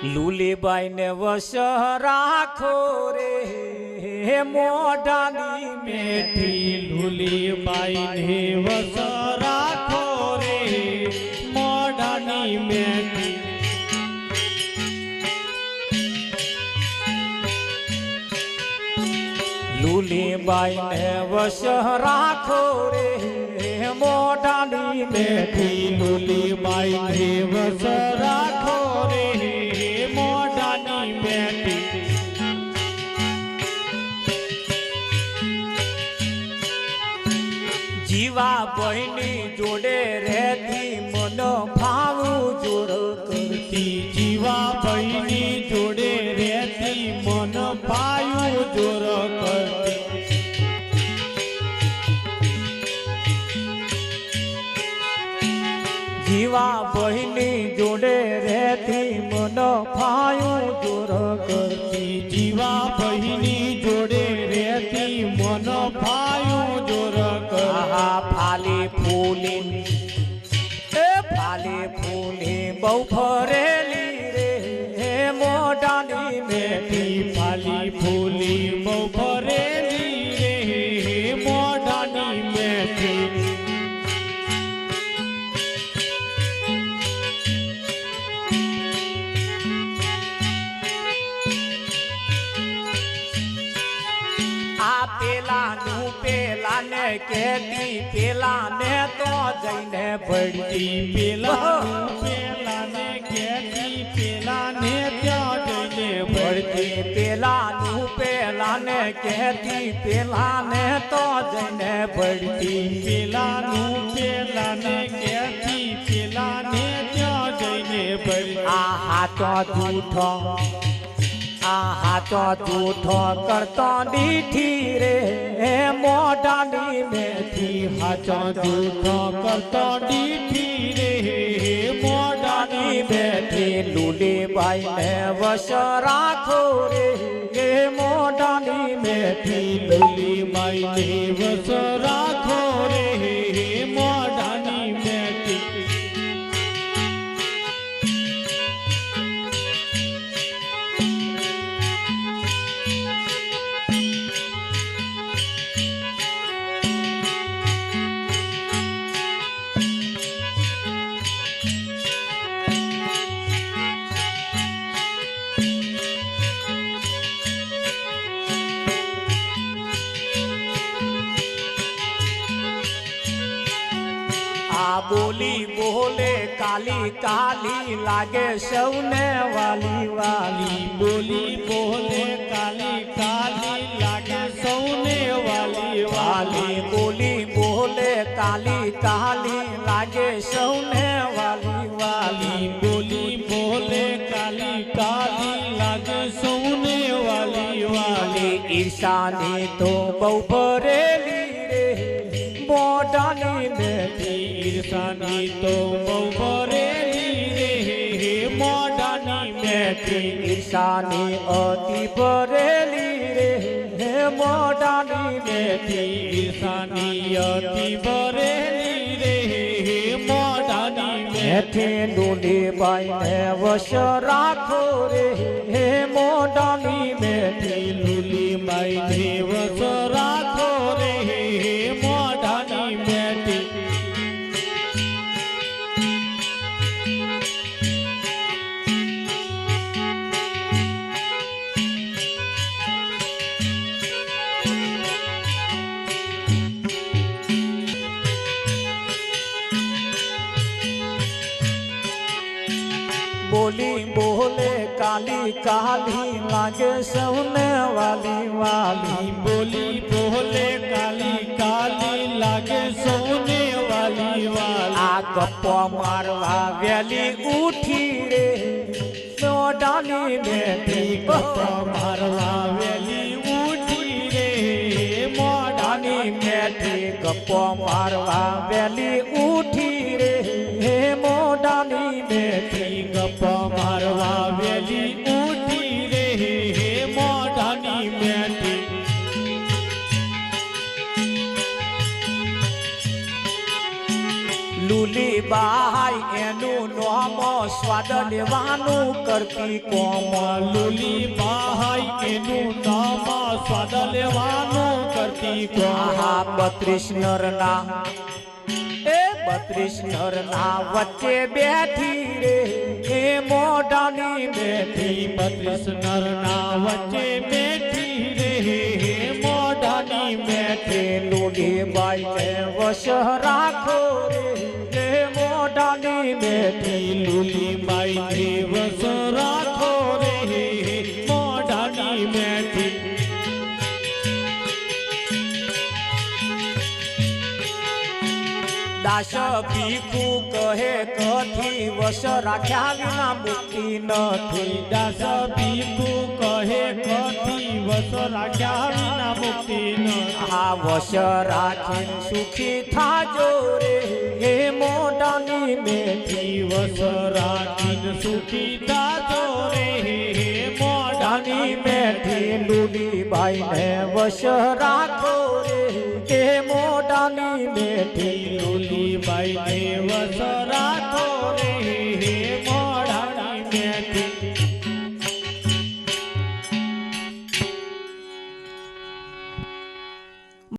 लूलीबाई ने वश राखो रे मोढ़ानी मेठी लूलीबाई ने वश राखो रे मोढ़ानी मेठी लूलीबाई ने वश राखो रे मोढ़ानी मेठी लूलीबाई ने वश राखो रे मोढ़ानी मेठी जीवा बहनी जोड़े रहती मन भावू जोड़ करती जीवा बहनी जोड़े रहती मन पायु जोड़ करती जीवा बहनी जोड़े रहती मन भायू जोड़ करती जीवा बहनी जोड़े रहती मन पायु जोड़ आहा फाली फूली फाली फूली बहु फरेली रे मोढ़ानी मेठी फाली फूली बहु फरेली रे मोढ़ानी मेठी पेला ने कहती पेला ने तो जैने बढ़ती पेला ने कहती पेला ने तो जैने बढ़ती पेला ने कहती पेला ने तो जैने बढ़ती पेला ने कहती पेला ने तो जैने बढ़ती आहा तो झूठो आहा तो झूठो करता डीठी रे मोढ़ानी मेठी हाचा झूठो करता डीठी रे मोढ़ानी मेठी लूलीबाई ने वश राखो रे मोढ़ानी मेठी लूलीबाई ने वश राखो रे मोढ़ानी मेठी बोली बोले काली काली लागे सौने वाली वाली बोली बोले काली काली लागे सौने वाली वाली बोली बोले काली काली लागे सौने वाली वाली बोली बोले काली काली लागे सौने वाली वाली ईशानी तो बहु फरेली रे मोढ़ानी मेठी ईर्षानी तो बहु फरेली रे मोढ़ानी मेठी ईशानी अति फरेली रे मोढ़ानी मेठी ईर्षानी अति फरेली रे मोढ़ानी मेठी लूलीबाई ने वश राखो रे मोढ़ानी मेठी लूलीबाई ने वश राखो रे मोढ़ानी मेठी बोली बोले काली काली लागे सौने वाली वाली बोली बोले काली काली लागे सौने वाली वाली आ गप्पा मारवा वेली उठी रे मोढ़ानी मेठी गप्पा मारवा वेली उठी रे मोढ़ानी मेठी गप्पा मारवा वेली उठी रे मोढ़ानी मेठी गप्पा मारवा वेली उठी रे मोढ़ानी मेठी लूलीबाई एनु नाम સ્વાદ લેવાનું કરતી કોમ લૂલી બાઈ એનું નામ સ્વાદ લેવાનું કરતી કોમ આહા 32 નરના 32 નરના વચ્ચે બેઠી રે એ મોઢાની બેઠી 32 નરના વચ્ચે બેઠી રે મોઢાની બેઠી લૂલી બાઈ ને વશ રાખો રે એ મોઢાની બેઠી લૂલી બાઈ દિવસ રાખો રે મોઢાની બેઠી દાસ ભીખુ કહે કથી વશ રાખ્યા વિના મુક્તિ નથી દાસ ભીખુ કહે કથી વસ રાખ્યા વિના મુક્તિ ન આ વશ રાખીને સુખી થાજો રે હે મોઢાની બેઠી વસ રાખીને સુખી થાજો રે મોઢાની બેઠી લૂલી બાઈ ને વશ રાખો રે હે મોઢાની બેઠી લૂલી બાઈ ને વસ